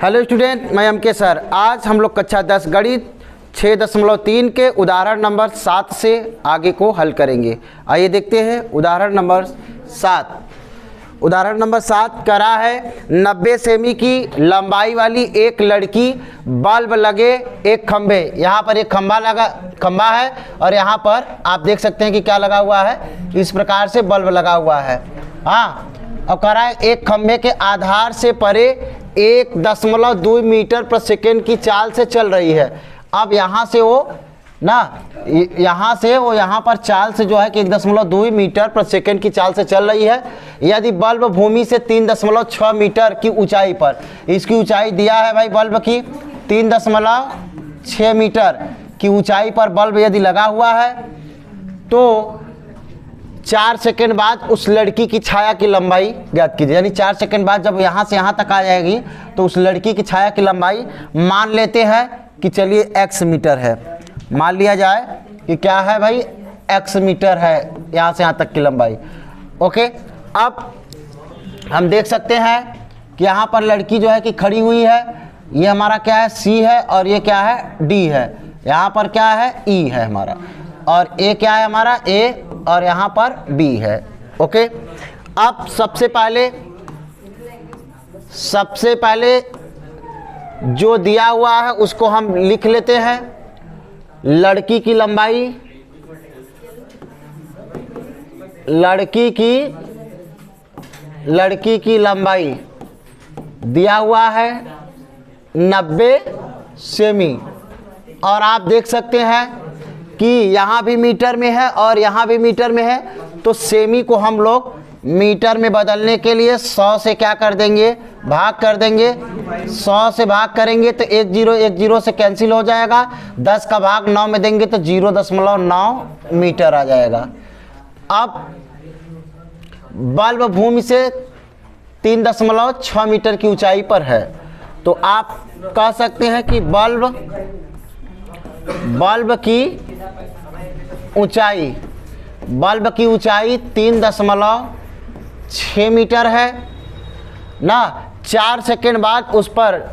Hello student, मैं MK. Sir. आज हम लोग कक्षा 10 गणित 6.3 के उदाहरण नंबर 7 से आगे को हल करेंगे। आइए देखते हैं उदाहरण नंबर 7। उदाहरण नंबर 7 करा है 90 सेमी की लंबाई वाली एक लड़की बल्ब लगे एक खंभे। यहाँ पर एक खंभा है और यहाँ पर आप देख सकते हैं कि क्या लगा हुआ है, इस प्रकार से बल्ब लगा हुआ है। हाँ, और करा है एक खंभे के आधार से परे 1.2 मीटर प्रति सेकेंड की चाल से चल रही है। अब यहाँ से वो यहाँ पर चाल से जो है कि 1.2 मीटर प्रति सेकेंड की चाल से चल रही है। यदि बल्ब भूमि से 3.6 मीटर की ऊंचाई पर, इसकी ऊंचाई दिया है भाई बल्ब की 3.6 मीटर की ऊंचाई पर बल्ब यदि लगा हुआ है तो 4 सेकंड बाद उस लड़की की छाया की लंबाई ज्ञात कीजिए। यानी 4 सेकंड बाद जब यहाँ से यहाँ तक आ जाएगी तो उस लड़की की छाया की लंबाई मान लेते हैं कि चलिए x मीटर है। मान लिया जाए कि क्या है भाई, x मीटर है यहाँ से यहाँ तक की लंबाई। ओके, अब हम देख सकते हैं कि यहाँ पर लड़की जो है कि खड़ी हुई है। ये हमारा क्या है, C है, और ये क्या है, D है। यहाँ पर क्या है, E है हमारा, और A क्या है हमारा, A, और यहाँ पर B है। ओके, अब सबसे पहले जो दिया हुआ है उसको हम लिख लेते हैं। लड़की की लंबाई दिया हुआ है 90 सेमी, और आप देख सकते हैं कि यहाँ भी मीटर में है और यहाँ भी मीटर में है, तो सेमी को हम लोग मीटर में बदलने के लिए 100 से क्या कर देंगे, भाग कर देंगे। 100 से भाग करेंगे तो 1 0 से कैंसिल हो जाएगा। 10 का भाग 9 में देंगे तो 0.9 मीटर आ जाएगा। अब बल्ब भूमि से 3.6 मीटर की ऊंचाई पर है, तो आप कह सकते हैं कि बल्ब की ऊंचाई 3.6 मीटर है ना। 4 सेकेंड बाद उस पर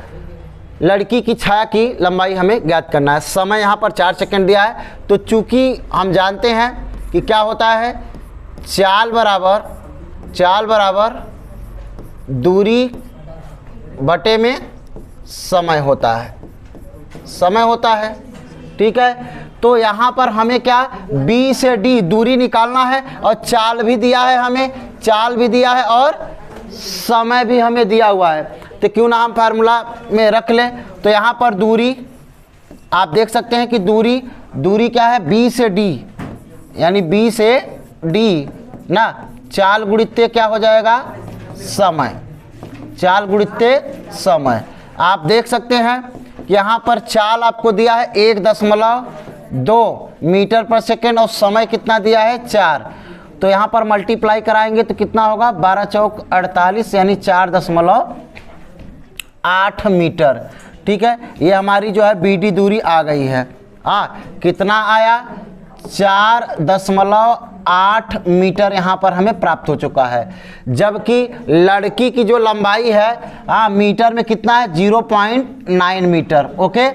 लड़की की छाया की लंबाई हमें ज्ञात करना है। समय यहाँ पर 4 सेकेंड दिया है, तो चूंकि हम जानते हैं कि क्या होता है, चाल बराबर दूरी बटे में समय होता है। ठीक है, तो यहाँ पर हमें क्या, B से D दूरी निकालना है, और चाल भी दिया है और समय भी हमें दिया हुआ है। तो क्यों ना हम फार्मूला में रख लें। तो यहाँ पर दूरी आप देख सकते हैं कि दूरी क्या है, B से D, यानी B से D ना, चाल गुणित्य क्या हो जाएगा, समय। आप देख सकते हैं यहाँ पर चाल आपको दिया है 1.2 मीटर पर सेकेंड, और समय कितना दिया है, 4। तो यहाँ पर मल्टीप्लाई कराएंगे तो कितना होगा, 12 चौक 48, यानी 4.8 मीटर। ठीक है, ये हमारी जो है BD दूरी आ गई है। हाँ, कितना आया, 4.8 मीटर यहाँ पर हमें प्राप्त हो चुका है। जबकि लड़की की जो लंबाई है मीटर में कितना है, 0.9 मीटर। ओके,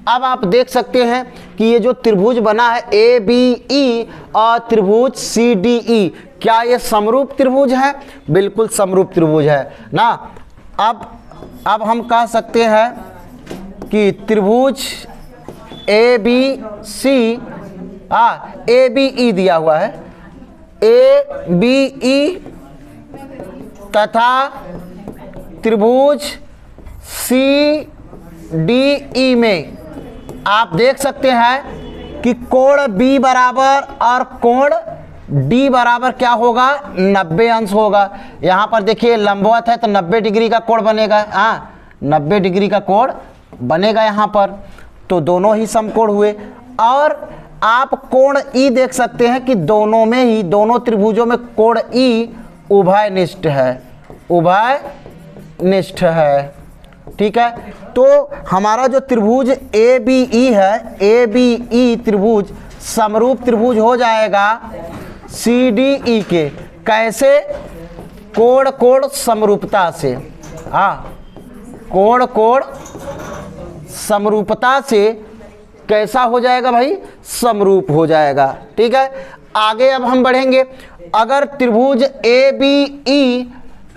अब आप देख सकते हैं कि ये जो त्रिभुज बना है ABE और त्रिभुज CDE, क्या ये समरूप त्रिभुज है? बिल्कुल समरूप त्रिभुज है ना। अब हम कह सकते हैं कि त्रिभुज ABC ABE दिया हुआ है, ABE तथा त्रिभुज CDE में आप देख सकते हैं कि कोण B बराबर और कोण D बराबर क्या होगा, 90 अंश होगा। यहाँ पर देखिए लंबवत है तो 90 डिग्री का कोण बनेगा। 90 डिग्री का कोण बनेगा यहाँ पर, तो दोनों ही समकोण हुए। और आप कोण E देख सकते हैं कि दोनों त्रिभुजों में कोण E उभयनिष्ठ है। ठीक है, तो हमारा जो त्रिभुज ABE है, ABE त्रिभुज समरूप त्रिभुज हो जाएगा CDE के। कैसे, कोण समरूपता से। कोण कोण समरूपता से कैसा हो जाएगा भाई, समरूप हो जाएगा। ठीक है, आगे अब हम बढ़ेंगे। अगर त्रिभुज ए बी ई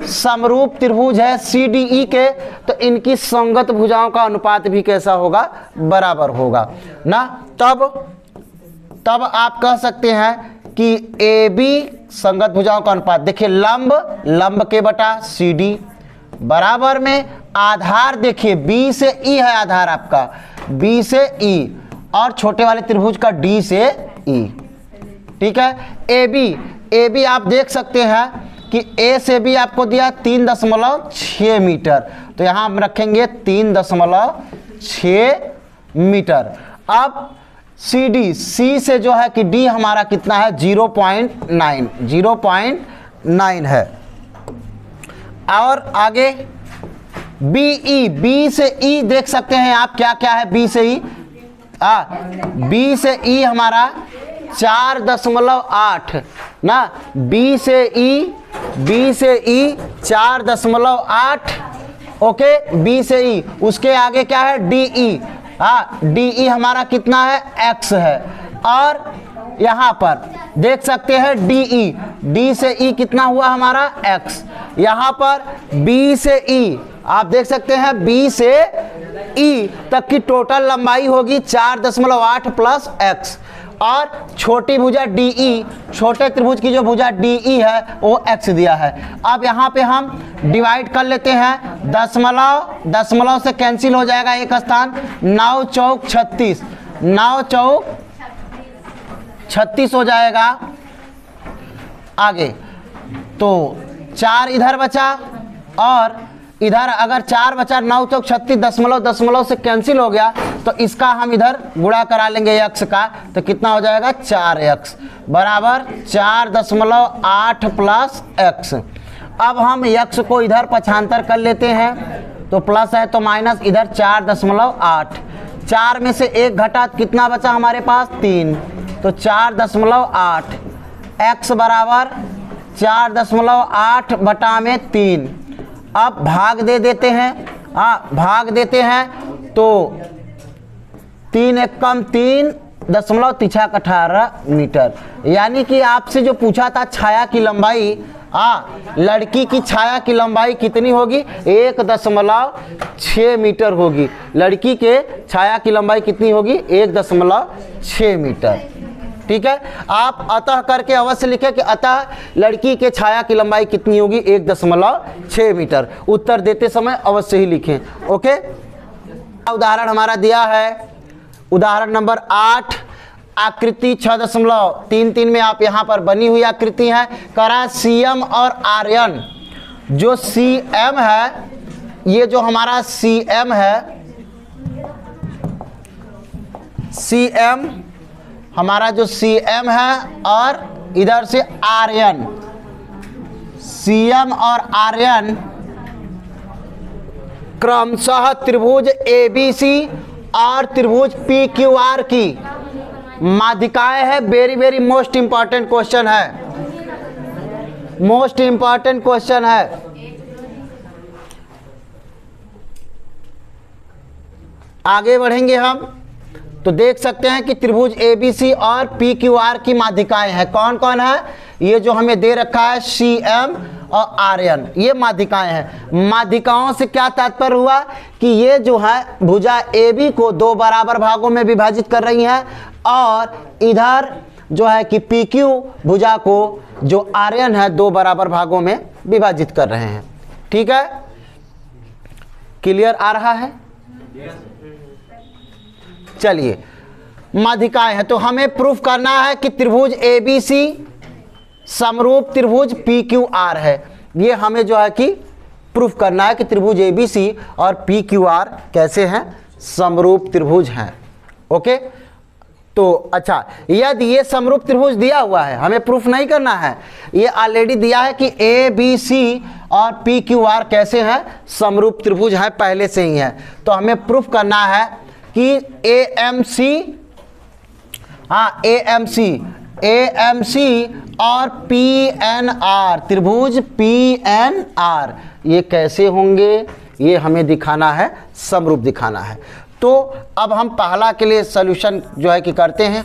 समरूप त्रिभुज है सी डी ई के, तो इनकी संगत भुजाओं का अनुपात भी कैसा होगा, बराबर होगा ना। तब आप कह सकते हैं कि ए बी संगत भुजाओं का अनुपात, देखिए लंब के बटा सी डी बराबर में आधार, देखिए बी से ई है आधार आपका, बी से ई और छोटे वाले त्रिभुज का डी से ई। ठीक है, ए बी आप देख सकते हैं कि ए से बी आपको दिया 3.6 मीटर, तो यहां हम रखेंगे 3.6 मीटर। अब सी से जो है कि डी हमारा कितना है, 0.9 है। और आगे बी से ई देख सकते हैं आप, क्या क्या है बी से ई, बी से ई हमारा 4.8 ना, बी से ई 4.8, ओके, बी से ई। उसके आगे क्या है, डी ई, डी ई हमारा कितना है, एक्स है। और यहाँ पर देख सकते हैं डी से ई कितना हुआ हमारा, एक्स। यहाँ पर बी से ई आप देख सकते हैं, बी से ई तक की टोटल लंबाई होगी 4.8 प्लस एक्स। और छोटी भुजा डी ई, छोटे त्रिभुज की जो भुजा डी ई है वो एक्स दिया है। अब यहाँ पे हम डिवाइड कर लेते हैं, दशमलव से कैंसिल हो जाएगा एक स्थान, 9 चौक 36, 9 चौक 36 हो जाएगा। आगे तो 4 इधर बचा और इधर अगर 4 बचा, 9 चौक 36, दशमलव से कैंसिल हो गया, तो इसका हम इधर गुणा करा लेंगे x का, तो कितना हो जाएगा, 4x बराबर 4.8 प्लस x। अब हम x को इधर पक्षांतर कर लेते हैं, तो प्लस है तो माइनस, इधर 4.8, 4 में से 1 घटा, कितना बचा हमारे पास, 3, तो 4.8, x बराबर 4.8 बटा में 3। अब भाग दे देते हैं, भाग देते हैं, तो 3 एकम 3.18 मीटर। यानी कि आपसे जो पूछा था छाया की लंबाई, लड़की की छाया की लंबाई कितनी होगी, 1.6 मीटर होगी। लड़की के छाया की लंबाई कितनी होगी, 1.6 मीटर। ठीक है, आप अतः करके अवश्य लिखें कि अतः लड़की के छाया की लंबाई कितनी होगी, 1.6 मीटर। उत्तर देते समय अवश्य ही लिखें। ओके, उदाहरण हमारा दिया है, उदाहरण नंबर 8, आकृति 6.33 में आप यहाँ पर बनी हुई आकृति है, करा CM और आर्यन। जो CM है, ये जो हमारा CM है, CM हमारा जो CM है, और इधर से आर्यन, CM और आर्यन क्रमशः त्रिभुज ABC और त्रिभुज PQR की माध्यिकाएं है। वेरी मोस्ट इंपॉर्टेंट क्वेश्चन है, मोस्ट इंपॉर्टेंट क्वेश्चन है। आगे बढ़ेंगे हम, तो देख सकते हैं कि त्रिभुज ABC और PQR की माध्यिकाएं हैं। कौन कौन है, ये जो हमें दे रखा है CM और आर्यन, ये माध्यिकाएं हैं। माध्यिकाओं से क्या तात्पर्य हुआ कि ये जो है भुजा AB को 2 बराबर भागों में विभाजित कर रही हैं, और इधर जो है कि PQ भुजा को जो आर्यन है 2 बराबर भागों में विभाजित कर रहे हैं। ठीक है, क्लियर आ रहा है। चलिए, माध्यिकाएं हैं, तो हमें प्रूफ करना है कि त्रिभुज ABC समरूप त्रिभुज PQR है। ये हमें जो है कि प्रूफ करना है कि त्रिभुज ABC और PQR कैसे हैं, समरूप त्रिभुज हैं। ओके, तो अच्छा, यदि ये समरूप त्रिभुज दिया हुआ है, हमें प्रूफ नहीं करना है, ये ऑलरेडी दिया है कि ABC और PQR कैसे हैं, समरूप त्रिभुज हैं, पहले से ही है। तो हमें प्रूफ करना है कि AMC और PNR, त्रिभुज PNR ये कैसे होंगे, ये हमें दिखाना है, समरूप दिखाना है। तो अब हम पहला के लिए सॉल्यूशन जो है कि करते हैं।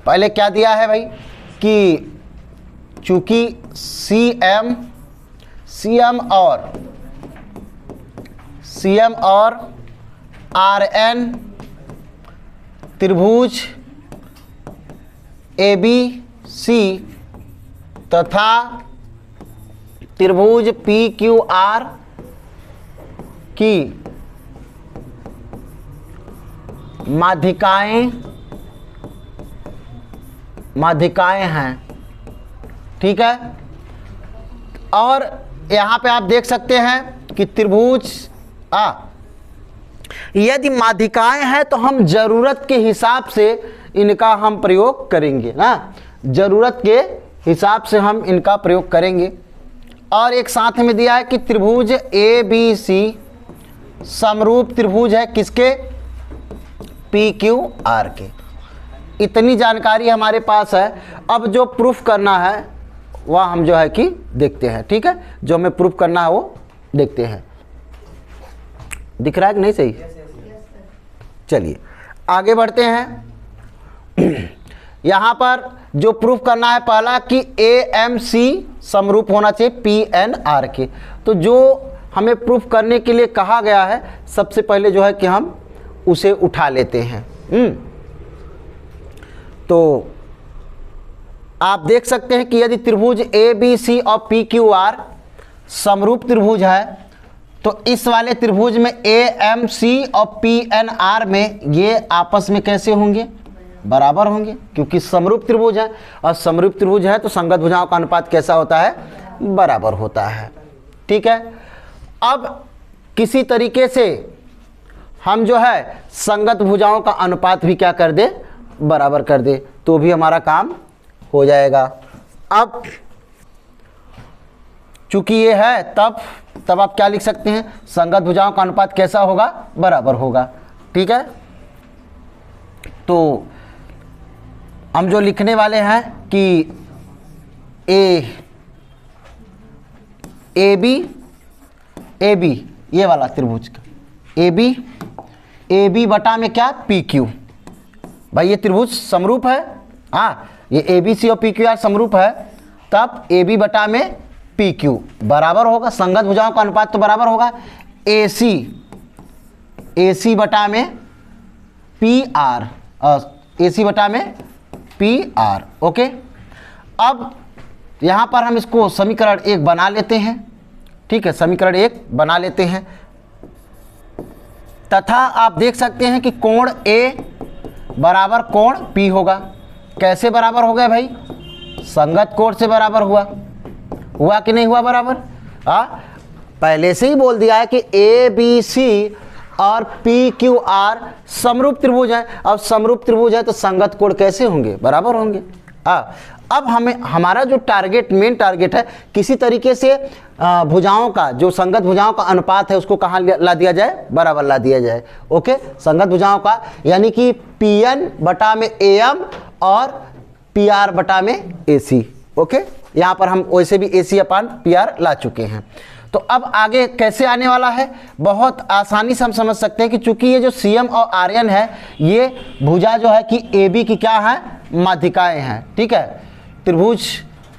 पहले क्या दिया है भाई कि चूंकि CM और RN त्रिभुज ABC तथा त्रिभुज PQR की माध्यिकाएं हैं, ठीक है। और यहाँ पे आप देख सकते हैं कि त्रिभुज यदि माध्यिकाएं हैं तो हम जरूरत के हिसाब से इनका हम प्रयोग करेंगे ना, जरूरत के हिसाब से हम इनका प्रयोग करेंगे। और एक साथ में दिया है कि त्रिभुज ABC समरूप त्रिभुज है किसके, PQR के। इतनी जानकारी हमारे पास है। अब जो प्रूफ करना है वह हम जो है कि देखते हैं, ठीक है। जो हमें प्रूफ करना है वो देखते हैं। दिख रहा है कि नहीं सही? चलिए आगे बढ़ते हैं। यहाँ पर जो प्रूफ करना है पहला कि AMC समरूप होना चाहिए PNR के। तो जो हमें प्रूफ करने के लिए कहा गया है सबसे पहले जो है कि हम उसे उठा लेते हैं। तो आप देख सकते हैं कि यदि त्रिभुज ABC और PQR समरूप त्रिभुज है तो इस वाले त्रिभुज में AMC और PNR में ये आपस में कैसे होंगे, बराबर होंगे, क्योंकि समरूप त्रिभुज है। और समरूप त्रिभुज है तो संगत भुजाओं का अनुपात कैसा होता है, बराबर होता है, ठीक है। अब किसी तरीके से हम जो है संगत भुजाओं का अनुपात भी क्या कर दे, बराबर कर दे, तो भी हमारा काम हो जाएगा। अब चूंकि ये है तब आप क्या लिख सकते हैं, संगत भुजाओं का अनुपात कैसा होगा, बराबर होगा, ठीक है। तो हम जो लिखने वाले हैं कि AB ये वाला त्रिभुज का AB बटा में क्या, PQ। भाई ये त्रिभुज समरूप है, हाँ ये ABC और PQR समरूप है, तब AB बटा में PQ बराबर होगा, संगत भुजाओं का अनुपात तो बराबर होगा AC बटा में PR, AC बटा में PR, ओके। अब यहाँ पर हम इसको समीकरण 1 बना लेते हैं, ठीक है, समीकरण 1 बना लेते हैं। तथा आप देख सकते हैं कि कोण A बराबर कोण P होगा। कैसे बराबर हो गया भाई, संगत कोण से बराबर हुआ कि नहीं हुआ बराबर? पहले से ही बोल दिया है कि ABC और PQR समरूप त्रिभुज है। अब समरूप त्रिभुज है तो संगत कोण कैसे होंगे, बराबर होंगे। अब हमें हमारा जो मेन टारगेट है, किसी तरीके से भुजाओं का जो संगत भुजाओं का अनुपात है उसको कहाँ ला दिया जाए, बराबर ला दिया जाए, ओके। संगत भुजाओं का यानी कि PN बटा में AM और PR बटा में AC, ओके। यहाँ पर हम वैसे भी AC अपान PR ला चुके हैं। तो अब आगे कैसे आने वाला है, बहुत आसानी से हम समझ सकते हैं कि चूंकि ये जो CM और RN है ये भुजा जो है कि AB की क्या है, माध्यिकाएं हैं, ठीक है। त्रिभुज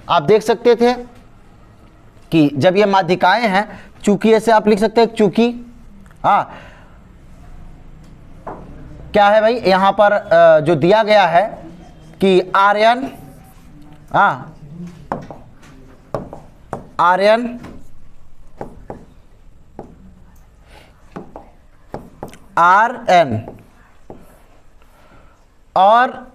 आप देख सकते थे कि जब ये माध्यिकाएं हैं, चूंकि ऐसे आप लिख सकते हैं, चूंकि क्या है भाई, यहाँ पर जो दिया गया है कि RN और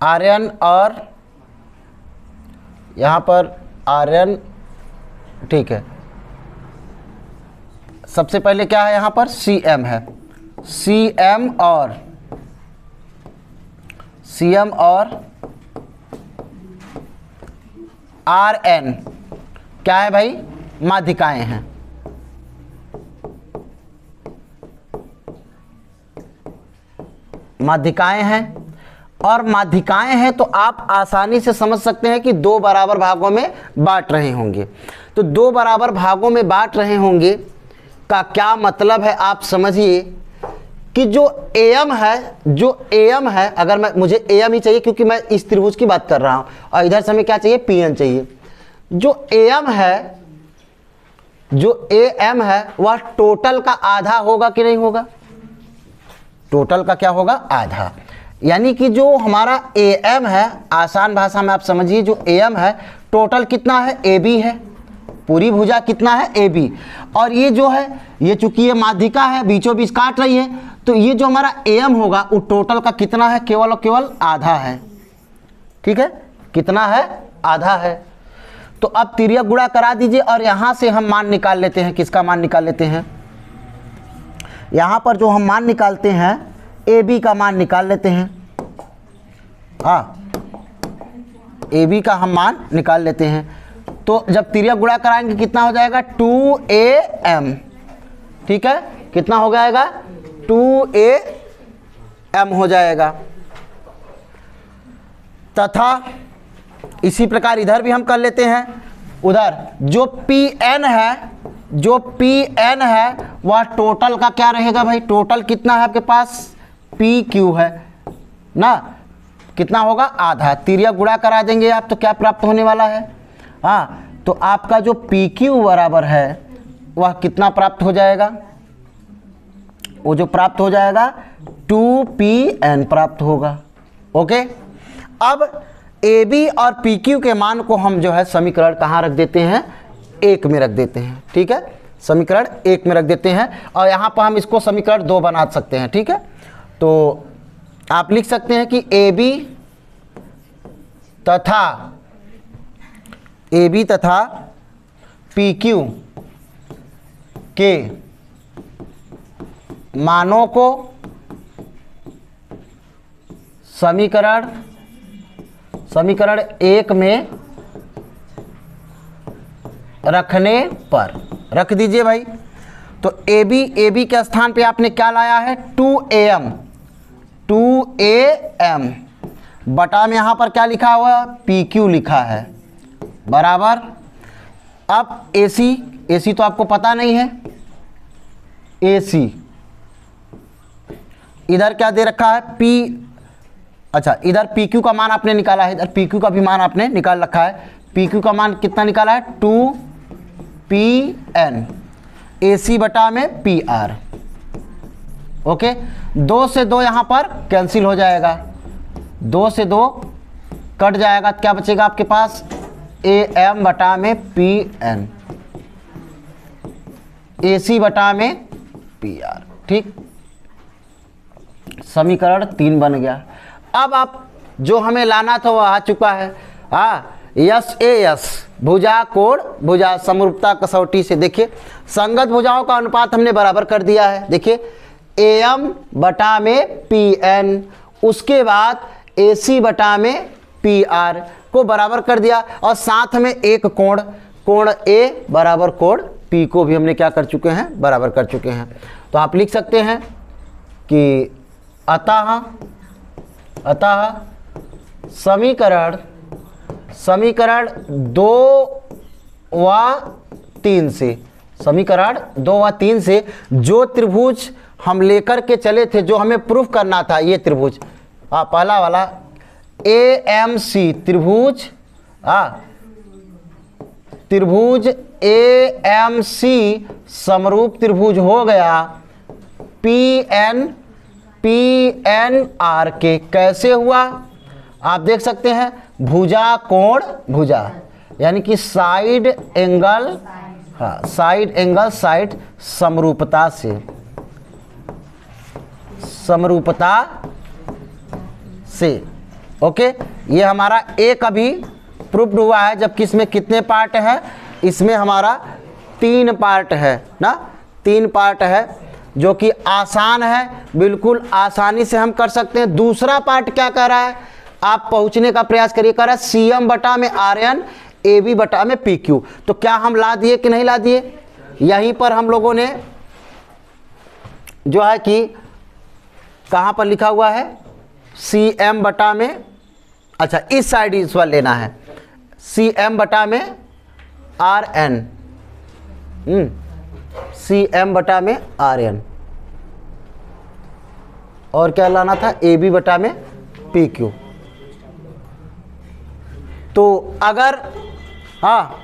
RN और यहाँ पर RN, ठीक है। सबसे पहले क्या है, यहाँ पर CM है, CM और RN क्या है भाई, माध्यिकाएं हैं। माध्यिकाएं हैं और माध्यिकाएं हैं तो आप आसानी से समझ सकते हैं कि दो बराबर भागों में बांट रहे होंगे। तो दो बराबर भागों में बांट रहे होंगे का क्या मतलब है, आप समझिए कि जो AM है, अगर मुझे AM ही चाहिए क्योंकि मैं इस त्रिभुज की बात कर रहा हूं, और इधर से हमें क्या चाहिए, PN चाहिए। जो AM है वह टोटल का आधा होगा कि नहीं होगा, टोटल का क्या होगा, आधा। यानी कि जो हमारा AM है, आसान भाषा में आप समझिए, जो AM है टोटल कितना है, AB है, पूरी भुजा कितना है, AB। और ये जो है, ये चूंकि ये माध्यिका है, बीचों बीच काट रही है, तो ये जो हमारा AM होगा वो टोटल का कितना है, केवल और केवल आधा है। ठीक है, कितना है, आधा है। तो अब तिर्यक गुणा करा दीजिए और यहां से हम मान निकाल लेते हैं। किसका मान निकाल लेते हैं, यहां पर जो हम मान निकालते हैं AB का मान निकाल लेते हैं। AB का हम मान निकाल लेते हैं। तो जब तिर्यक गुणा कराएंगे कितना हो जाएगा, 2AM। ठीक है, कितना हो जाएगा, 2AM हो जाएगा। तथा इसी प्रकार इधर भी हम कर लेते हैं। उधर जो PN है वह टोटल का क्या रहेगा भाई, टोटल कितना है आपके पास, PQ है ना, कितना होगा, आधा। तिर्यक गुणा करा देंगे आप तो क्या प्राप्त होने वाला है, तो आपका जो PQ बराबर है वह कितना प्राप्त हो जाएगा, वो जो प्राप्त हो जाएगा 2PN प्राप्त होगा। ओके, अब AB और PQ के मान को हम जो है समीकरण कहाँ रख देते हैं, 1 में रख देते हैं। ठीक है, समीकरण 1 में रख देते हैं और यहाँ पर हम इसको समीकरण 2 बना सकते हैं। ठीक है, तो आप लिख सकते हैं कि AB तथा PQ के मानों को समीकरण 1 में रखने पर रख दीजिए भाई। तो AB के स्थान पे आपने क्या लाया है, 2AM बटा में यहां पर क्या लिखा हुआ है, PQ लिखा है, बराबर। अब AC तो आपको पता नहीं है, AC इधर क्या दे रखा है, अच्छा इधर PQ का मान आपने निकाला है, इधर PQ का भी मान आपने निकाल रखा है। PQ का मान कितना निकाला है, 2PN, AC बटा में PR। ओके, 2 से 2 यहां पर कैंसिल हो जाएगा, 2 से 2 कट जाएगा, क्या बचेगा आपके पास, AM बटा में PN, AC बटा में PR। ठीक, समीकरण 3 बन गया। अब आप जो हमें लाना था वो आ चुका है। यस भुजा कोण भुजा समरूपता कसौटी से देखिए संगत भुजाओं का अनुपात हमने बराबर कर दिया है। देखिए AM बटा में PN, उसके बाद AC बटा में PR को बराबर कर दिया और साथ में एक कोण A बराबर कोण P को भी हमने क्या कर चुके हैं, बराबर कर चुके हैं। तो आप लिख सकते हैं कि अतः समीकरण 2 व 3 से, समीकरण 2 व 3 से जो त्रिभुज हम लेकर के चले थे, जो हमें प्रूफ करना था, ये त्रिभुज पहला वाला AMC त्रिभुज AMC समरूप त्रिभुज हो गया PNR के। कैसे हुआ आप देख सकते हैं, भुजा कोण भुजा यानी कि साइड एंगल, साइड समरूपता से। ओके, ये हमारा एक अभी प्रूफ्ड हुआ है, जबकि इसमें कितने पार्ट हैं, इसमें हमारा 3 पार्ट है ना, 3 पार्ट है जो कि आसान है, बिल्कुल आसानी से हम कर सकते हैं। दूसरा पार्ट क्या कह रहा है, आप पहुंचने का प्रयास करिए, कह रहा है CM बटा में RN, AB बटा में PQ। तो क्या हम ला दिए कि नहीं ला दिए, यहीं पर हम लोगों ने जो है कि कहां पर लिखा हुआ है, सी एम बटा में, अच्छा इस साइड इस वाला लेना है, सी एम बटा में आर एन, सी एम बटा में आर एन, और क्या लाना था, ए बी बटा में पी क्यू। तो अगर हाँ,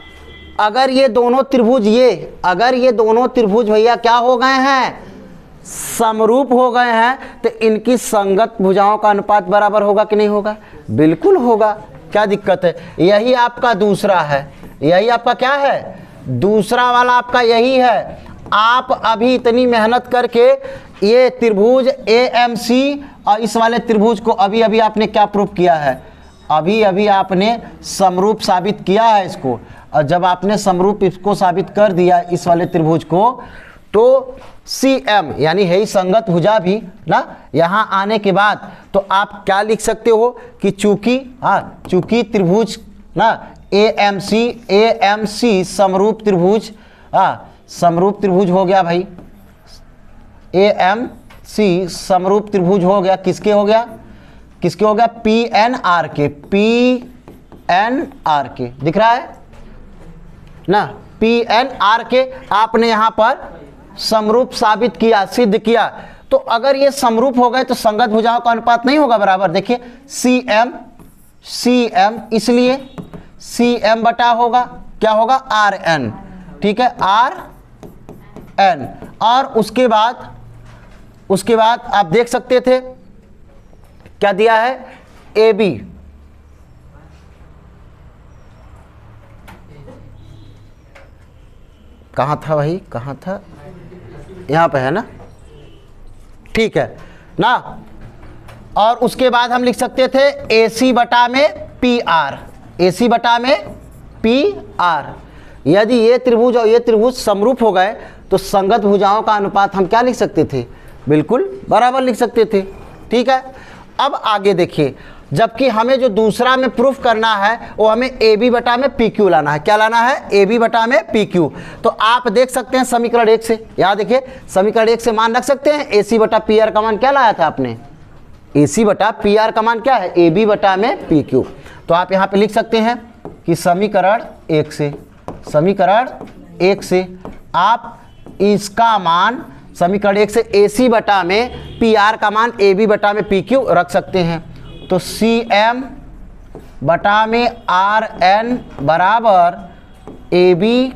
अगर ये दोनों त्रिभुज अगर ये दोनों त्रिभुज भैया क्या हो गए हैं, समरूप हो गए हैं, तो इनकी संगत भुजाओं का अनुपात बराबर होगा कि नहीं होगा, बिल्कुल होगा। क्या दिक्कत है, यही आपका दूसरा है, यही आपका क्या है, दूसरा वाला आपका यही है। आप अभी इतनी मेहनत करके ये त्रिभुज AMC और इस वाले त्रिभुज को अभी अभी आपने क्या प्रूफ किया है, अभी अभी आपने समरूप साबित किया है इसको। और जब आपने समरूप इसको साबित कर दिया इस वाले त्रिभुज को, तो CM यानी है ही संगत भुजा भी ना, यहाँ आने के बाद तो आप क्या लिख सकते हो कि चूंकि त्रिभुज ना AMC समरूप त्रिभुज, समरूप त्रिभुज हो गया भाई, AMC समरूप त्रिभुज हो गया, किसके हो गया, PNR के, दिख रहा है ना, PNR के आपने यहां पर समरूप साबित किया, सिद्ध किया। तो अगर ये समरूप हो गए तो संगत भुजाओं का अनुपात नहीं होगा बराबर। देखिए CM, इसलिए CM बटा होगा क्या होगा, RN, ठीक है, RN। और उसके बाद आप देख सकते थे क्या दिया है, AB, कहाँ था भाई, कहाँ था, यहाँ पे है ना, ठीक है ना। और उसके बाद हम लिख सकते थे AC बटा में PR, AC बटा में PR। यदि ये त्रिभुज और ये त्रिभुज समरूप हो गए तो संगत भुजाओं का अनुपात हम क्या लिख सकते थे, बिल्कुल बराबर लिख सकते थे, ठीक है। अब आगे देखिए, जबकि हमें जो दूसरा में प्रूफ करना है वो हमें AB बटा में PQ लाना है। क्या लाना है, AB बटा में PQ। तो आप देख सकते हैं समीकरण 1 से, यहाँ देखिए समीकरण 1 से मान रख सकते हैं, AC बटा PR का मान क्या लाया था आपने, AC बटा PR का मान क्या है, AB बटा में PQ। तो आप यहाँ पे लिख सकते हैं कि समीकरण 1 से आप इसका मान, समीकरण 1 से AC बटा में PR का मान AB बटा में PQ रख सकते हैं। तो CM बटा में RN बराबर AB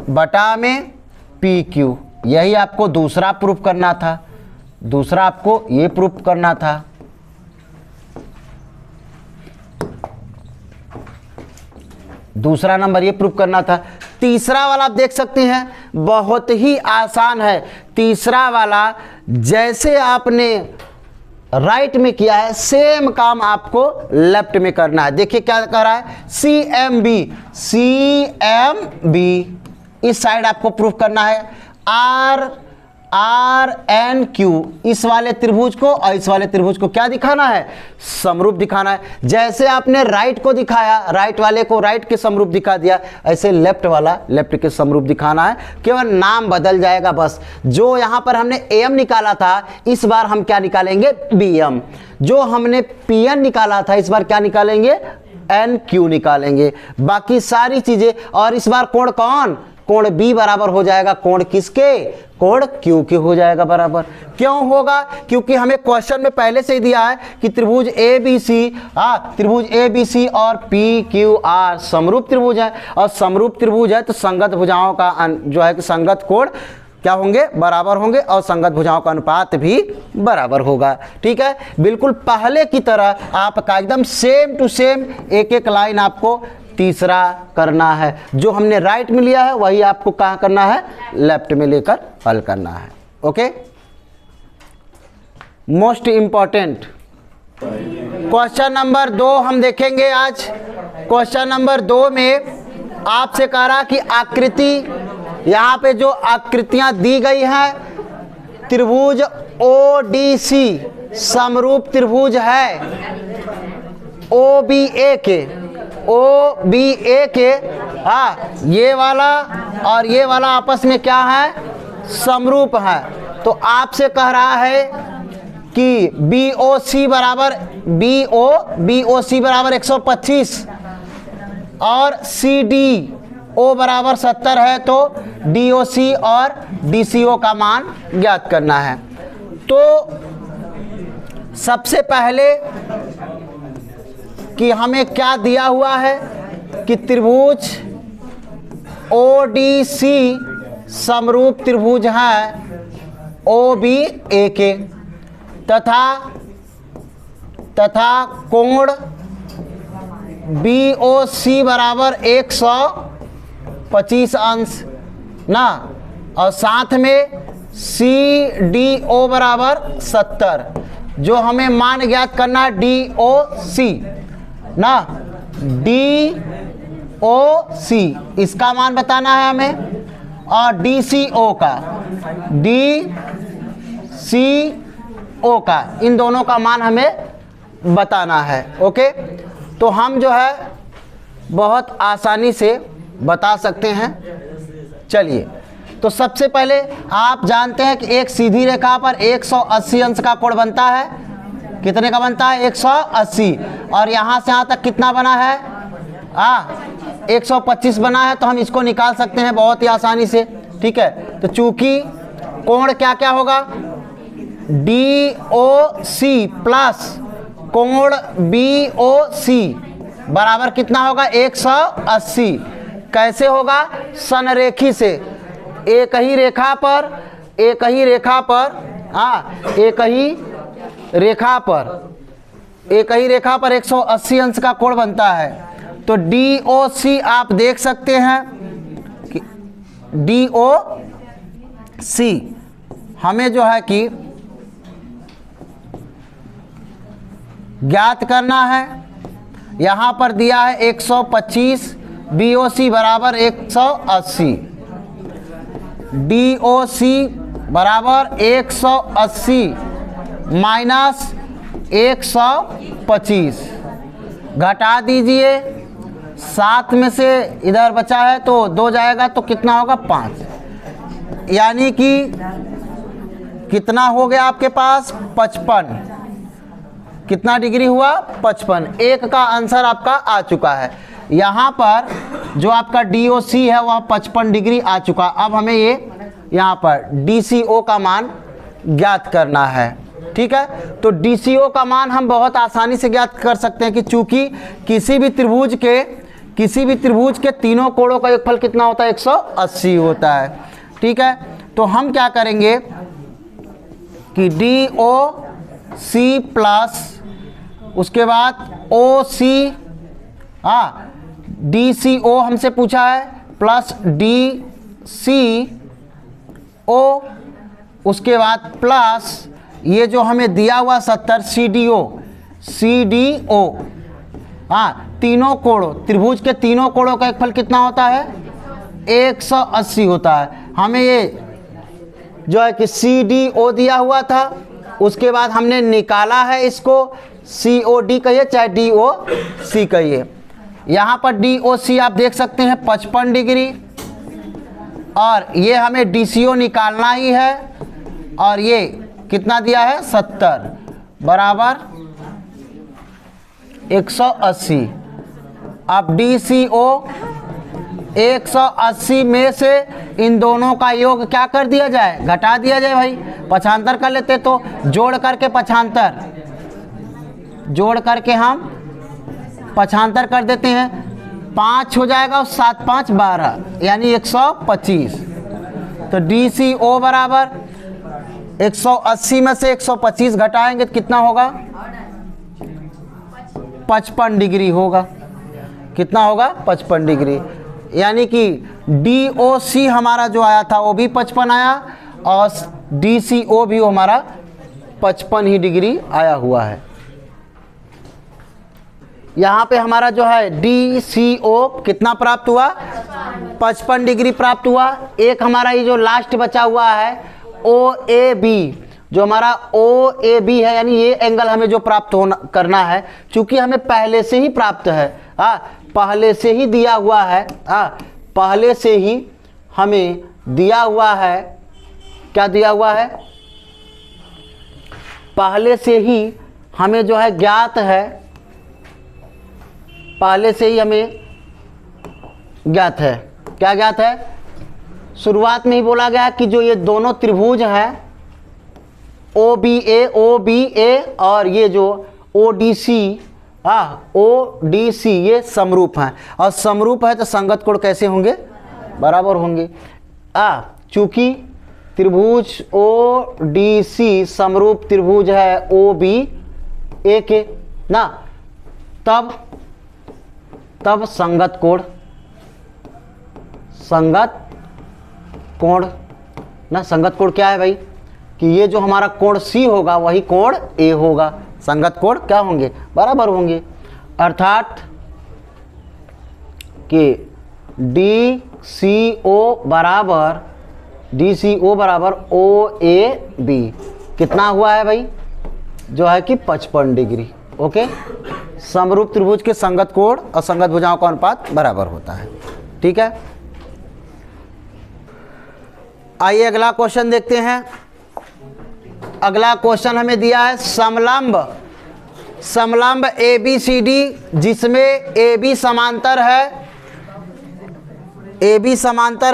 बटा में PQ। यही आपको दूसरा प्रूफ करना था, दूसरा आपको ये प्रूफ करना था। दूसरा नंबर ये प्रूफ करना था। तीसरा वाला आप देख सकते हैं बहुत ही आसान है। तीसरा वाला जैसे आपने राइट में किया है सेम काम आपको लेफ्ट में करना है। देखिए क्या कह रहा है, CMB इस साइड आपको प्रूफ करना है, RNQ इस वाले त्रिभुज को और इस वाले त्रिभुज को क्या दिखाना है, समरूप दिखाना है। जैसे आपने राइट को दिखाया, राइट वाले को राइट के समरूप दिखा दिया, ऐसे लेफ्ट वाला लेफ्ट के समरूप दिखाना है। केवल नाम बदल जाएगा बस। जो यहाँ पर हमने AM निकाला था इस बार हम क्या निकालेंगे, BM। जो हमने PN निकाला था इस बार क्या निकालेंगे, NQ निकालेंगे। बाकी सारी चीजें, और इस बार कोण कौन, कोण B बराबर हो जाएगा कोण किसके, कोण Q के हो जाएगा बराबर। क्यों होगा, क्योंकि हमें क्वेश्चन में पहले से ही दिया है कि त्रिभुज ABC और PQR समरूप त्रिभुज है, और समरूप त्रिभुज है तो संगत भुजाओं का जो है कि संगत कोण क्या होंगे, बराबर होंगे, और संगत भुजाओं का अनुपात भी बराबर होगा। ठीक है, बिल्कुल पहले की तरह आपका एकदम सेम टू सेम एक एक लाइन आपको तीसरा करना है। जो हमने राइट में लिया है वही आपको कहाँ करना है, लेफ्ट में लेकर हल करना है। Okay, most important question number 2 हम देखेंगे आज। क्वेश्चन नंबर 2 में आपसे कह रहा कि आकृति, यहाँ पे जो आकृतियां दी गई हैं, त्रिभुज ODC समरूप त्रिभुज है OBA के, हाँ ये वाला और ये वाला आपस में क्या है, समरूप है। तो आपसे कह रहा है कि BOC बराबर BOC बराबर 125 और CDO बराबर 70 है, तो DOC और DCO का मान ज्ञात करना है। तो सबसे पहले कि हमें क्या दिया हुआ है कि त्रिभुज ODC समरूप त्रिभुज है OBAK तथा कोण BOC बराबर 125 अंश ना, और साथ में CDO बराबर 70, जो हमें मान ज्ञात करना है DOC ना, DOC इसका मान बताना है हमें, और DCO का इन दोनों का मान हमें बताना है। ओके, तो हम जो है बहुत आसानी से बता सकते हैं। चलिए, तो सबसे पहले आप जानते हैं कि एक सीधी रेखा पर 180 अंश का कोण बनता है। कितने का बनता है? 180। और यहाँ से यहाँ तक कितना बना है? 125 बना है। तो हम इसको निकाल सकते हैं बहुत ही आसानी से। ठीक है, तो चूंकि कोण क्या क्या होगा, DOC प्लस कोण BOC बराबर कितना होगा? 180। कैसे होगा? संरेखी से, एक ही रेखा पर 180 अंश का कोण बनता है। तो DOC आप देख सकते हैं कि DOC हमें जो है कि ज्ञात करना है। यहाँ पर दिया है 125, BOC बराबर 180, DOC बराबर 180 माइनस 125, घटा दीजिए। 7 में से इधर बचा है तो 2 जाएगा, तो कितना होगा? 5। यानी कि कितना हो गया आपके पास? 55। कितना डिग्री हुआ? 55। एक का आंसर आपका आ चुका है। यहाँ पर जो आपका DOC है वह 55 डिग्री आ चुका। अब हमें ये यहाँ पर DCO का मान ज्ञात करना है। ठीक है, तो DCO का मान हम बहुत आसानी से ज्ञात कर सकते हैं कि चूंकि किसी भी त्रिभुज के तीनों कोणों का योगफल कितना होता है? 180 होता है। ठीक है, तो हम क्या करेंगे कि DOC प्लस उसके बाद OC, DCO हमसे पूछा है, प्लस DCO, उसके बाद प्लस ये जो हमें दिया हुआ 70 CDO। तीनों कोणों, त्रिभुज के तीनों कोणों का योगफल कितना होता है? 180 होता है। हमें ये जो है कि CDO दिया हुआ था, उसके बाद हमने निकाला है इसको, COD कहिए चाहे DOC कहिए। यहाँ पर DOC आप देख सकते हैं 55 डिग्री, और ये हमें DCO निकालना ही है, और ये कितना दिया है? 70 बराबर 180। अब DCO 180 में से इन दोनों का योग क्या कर दिया जाए? घटा दिया जाए भाई। पक्षांतर कर लेते, तो जोड़ करके हम पक्षांतर कर देते हैं। 5 हो जाएगा और 7 5 12, यानी 125। तो DCO बराबर 180 में से 125 घटाएंगे तो कितना होगा? 55 डिग्री होगा। कितना होगा? 55 डिग्री। यानी कि DOC हमारा जो आया था वो भी 55 आया, और DCO भी हमारा 55 ही डिग्री आया हुआ है। यहाँ पे हमारा जो है DCO कितना प्राप्त हुआ? 55 डिग्री प्राप्त हुआ। एक हमारा ये जो लास्ट बचा हुआ है OAB, जो हमारा OAB है, यानी ये एंगल हमें जो प्राप्त करना है, चूंकि हमें पहले से ही प्राप्त है, पहले से ही दिया हुआ है, पहले से ही हमें दिया हुआ है। क्या दिया हुआ है? पहले से ही हमें जो है ज्ञात है, पहले से ही हमें ज्ञात है। क्या ज्ञात है? शुरुआत में ही बोला गया कि जो ये दोनों त्रिभुज है ओ बी ए और ये जो ओ डी सी ये समरूप हैं, और समरूप है तो संगत कोण कैसे होंगे? बराबर होंगे। चूंकि त्रिभुज ओ डी सी समरूप त्रिभुज है ओ बी ए के ना, तब संगत कोण ना, संगत कोण क्या है भाई? कि ये जो हमारा कोण सी होगा वही कोण ए होगा। संगत कोण क्या होंगे? बराबर होंगे। अर्थात कि डी सी ओ बराबर ओ ए बी कितना हुआ है भाई? जो है कि 55 डिग्री। ओके, समरूप त्रिभुज के संगत कोण और संगत भुजाओं का अनुपात बराबर होता है। ठीक है, आइए अगला क्वेश्चन देखते हैं। अगला क्वेश्चन हमें दिया है समलंब ए बी सी डी, जिसमें ए बी समांतर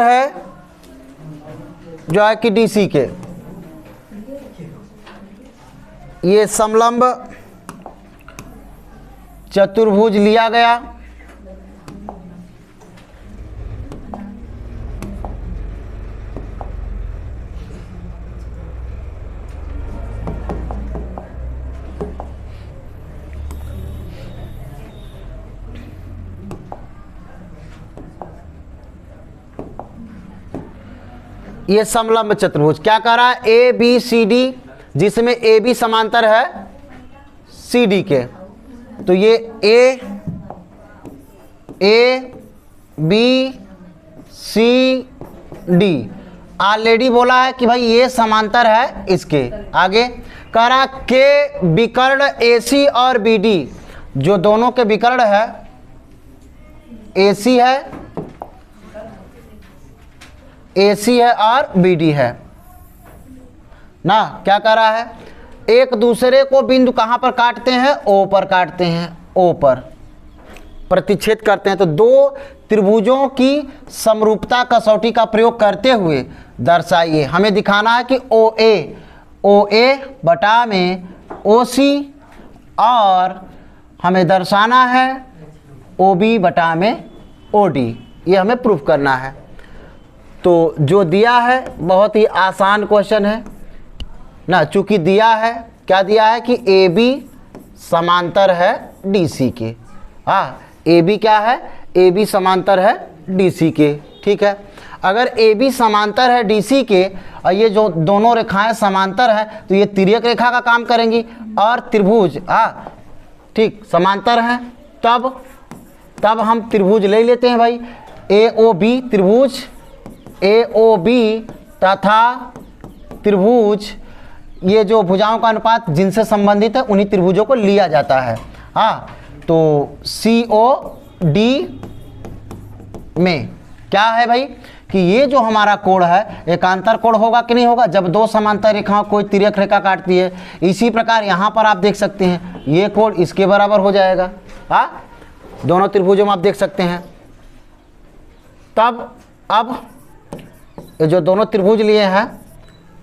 है जो है कि डी सी के। ये समलंब चतुर्भुज लिया गया, ये समलंब चतुर्भुज क्या कर रहा है? ए बी सी डी, जिसमें ए बी समांतर है सी डी के। तो ये A B C D already बोला है कि भाई ये समांतर है इसके। आगे कह रहा के विकर्ण ए सी और बी डी, जो दोनों के विकर्ण है ए सी है और बी डी है ना। क्या कर रहा है? एक दूसरे को बिंदु कहाँ पर काटते हैं? ओ पर काटते हैं, ओ पर प्रतिच्छेद करते हैं। तो दो त्रिभुजों की समरूपता कसौटी का प्रयोग करते हुए दर्शाइए। हमें दिखाना है कि ओ ए बटा में ओ सी, और हमें दर्शाना है ओ बी बटा में ओ डी। ये हमें प्रूफ करना है। तो जो दिया है बहुत ही आसान क्वेश्चन है ना, चूंकि दिया है, क्या दिया है कि ए बी समांतर है डी सी के। ए बी क्या है? ए बी समांतर है डी सी के। ठीक है, अगर ए बी समांतर है डी सी के और ये जो दोनों रेखाएं समांतर हैं तो ये तिर्यक रेखा का काम करेंगी, और त्रिभुज ठीक समांतर हैं, तब हम त्रिभुज ले लेते हैं भाई। ए ओ बी त्रिभुज, ए ओ बी तथा त्रिभुज, ये जो भुजाओं का अनुपात जिनसे संबंधित है उन्हीं त्रिभुजों को लिया जाता है। तो सी ओ डी में क्या है भाई कि ये जो हमारा कोण है एकांतर कोण होगा कि नहीं होगा? जब दो समांतर रेखाओं कोई तिर्यक रेखा काटती है। इसी प्रकार यहाँ पर आप देख सकते हैं ये कोण इसके बराबर हो जाएगा। दोनों त्रिभुजों में आप देख सकते हैं। तब अब ये जो दोनों त्रिभुज लिए हैं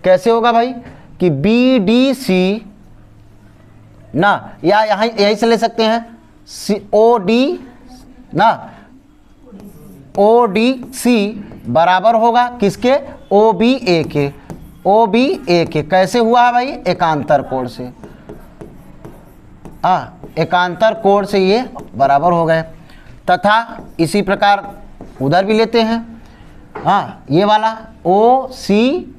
कैसे होगा भाई कि बी डी सी ना, या यहाँ यहीं से ले सकते हैं सी ओ डी ना, ओ डी सी बराबर होगा किसके? ओ बी ए के। ओ बी ए के कैसे हुआ है भाई? एकांतर कोण से। एकांतर कोण से ये बराबर हो गए। तथा इसी प्रकार उधर भी लेते हैं। ये वाला ओ सी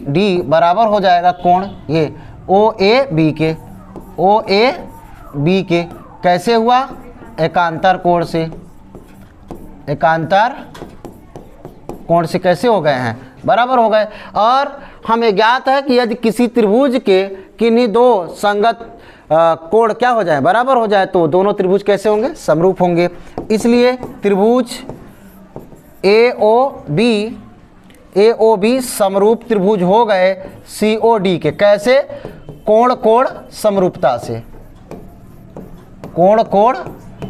डी बराबर हो जाएगा कोण ये ओ ए बी के। ओ ए बी के कैसे हुआ? एकांतर कोण से। एकांतर कोण से कैसे हो गए हैं? बराबर हो गए। और हमें ज्ञात है कि यदि किसी त्रिभुज के किन्हीं दो संगत कोण क्या हो जाए? बराबर हो जाए, तो दोनों त्रिभुज कैसे होंगे? समरूप होंगे। इसलिए त्रिभुज ए ओ बी समरूप त्रिभुज हो गए सी ओ डी के। कैसे? कोण कोण समरूपता से। कोण कोण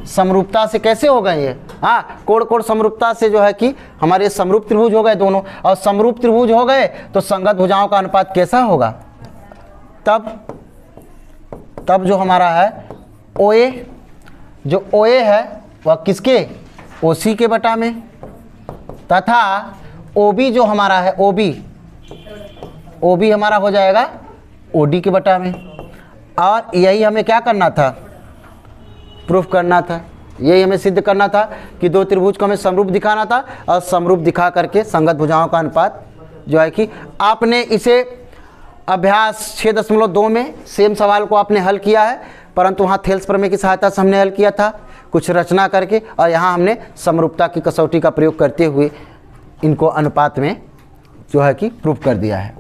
समरूपता से कैसे हो गए ये? हाँ, कोण कोण समरूपता से जो है कि हमारे समरूप त्रिभुज हो गए दोनों, और समरूप त्रिभुज हो गए तो संगत भुजाओं का अनुपात कैसा होगा? तब जो हमारा है OA, जो OA है वह किसके? OC के बटा में, तथा OB जो हमारा है OB हमारा हो जाएगा OD के बटा में। और यही हमें क्या करना था? प्रूफ करना था। यही हमें सिद्ध करना था कि दो त्रिभुज को हमें समरूप दिखाना था, और समरूप दिखा करके संगत भुजाओं का अनुपात जो है कि आपने इसे अभ्यास 6.2 में सेम सवाल को आपने हल किया है, परंतु वहाँ थेल्स प्रमेय की सहायता से हमने हल किया था कुछ रचना करके, और यहाँ हमने समरूपता की कसौटी का प्रयोग करते हुए इनको अनुपात में जो है कि प्रूफ कर दिया है।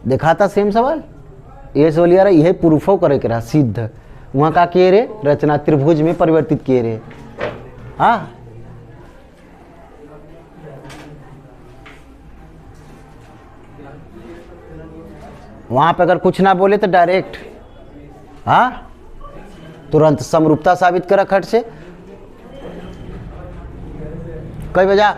देखा था सेम सवाल, ये सवाल यार यह प्रूफो करे के रहा सिद्ध। वहाँ का किए रे रचना त्रिभुज में परिवर्तित किए रे। हाँ, वहाँ पे अगर कुछ ना बोले तो डायरेक्ट हाँ तुरंत समरूपता साबित करा खट से। कई वजह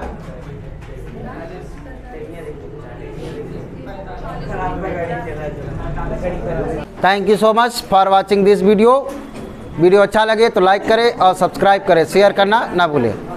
thank you so much for watching this video. Video अच्छा लगे तो लाइक करें और सब्सक्राइब करें, शेयर करना ना भूलें।